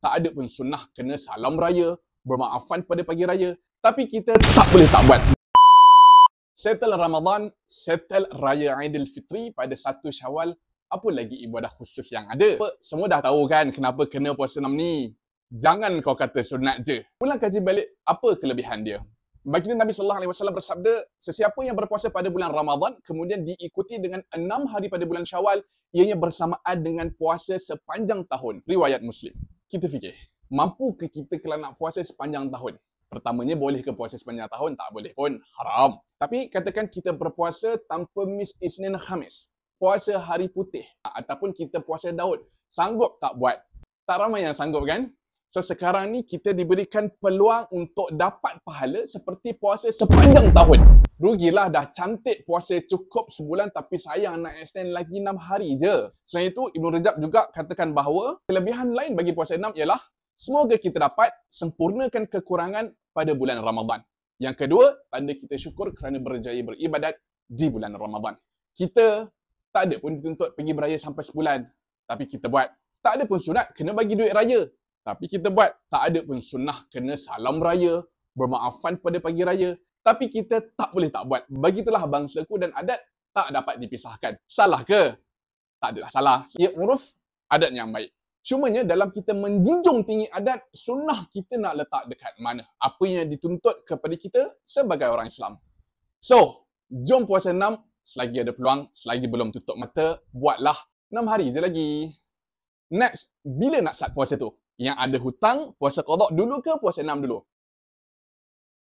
Tak ada pun sunnah kena salam raya, bermaafan pada pagi raya. Tapi kita tak boleh tak buat. Settle Ramadan, settle Raya Aidilfitri pada 1 Syawal. Apa lagi ibadah khusus yang ada? Semua dah tahu kan kenapa kena puasa 6 ni. Jangan kau kata sunat je. Ulang kaji balik apa kelebihan dia. Baginda Nabi SAW bersabda, sesiapa yang berpuasa pada bulan Ramadan kemudian diikuti dengan 6 hari pada bulan Syawal, ianya bersamaan dengan puasa sepanjang tahun. Riwayat Muslim. Kita fikir, mampu ke kita kalau nak puasa sepanjang tahun? Pertamanya, boleh ke puasa sepanjang tahun? Tak boleh pun, haram. Tapi katakan kita berpuasa tanpa miss Isnin Khamis, puasa hari putih, ataupun kita puasa Daud, sanggup tak buat? Tak ramai yang sanggup kan? So sekarang ni kita diberikan peluang untuk dapat pahala seperti puasa sepanjang tahun. Rugilah dah cantik puasa cukup sebulan tapi sayang nak extend lagi 6 hari je. Selain itu, Ibn Rajab juga katakan bahawa kelebihan lain bagi puasa 6 ialah semoga kita dapat sempurnakan kekurangan pada bulan Ramadan. Yang kedua, tanda kita syukur kerana berjaya beribadat di bulan Ramadan. Kita tak ada pun dituntut pergi beraya sampai sebulan, tapi kita buat. Tak ada pun sunat kena bagi duit raya, tapi kita buat. Tak ada pun sunnah kena salam raya, bermaafan pada pagi raya, tapi kita tak boleh tak buat. Begitulah bangsaku dan adat tak dapat dipisahkan. Salah ke? Tak adalah salah. Ia uruf, adat yang baik. Cumanya dalam kita menjunjung tinggi adat, sunnah kita nak letak dekat mana? Apa yang dituntut kepada kita sebagai orang Islam. So, jom puasa 6, selagi ada peluang, selagi belum tutup mata, buatlah 6 hari je lagi. Next, bila nak start puasa tu? Yang ada hutang, puasa qada dulu ke puasa 6 dulu?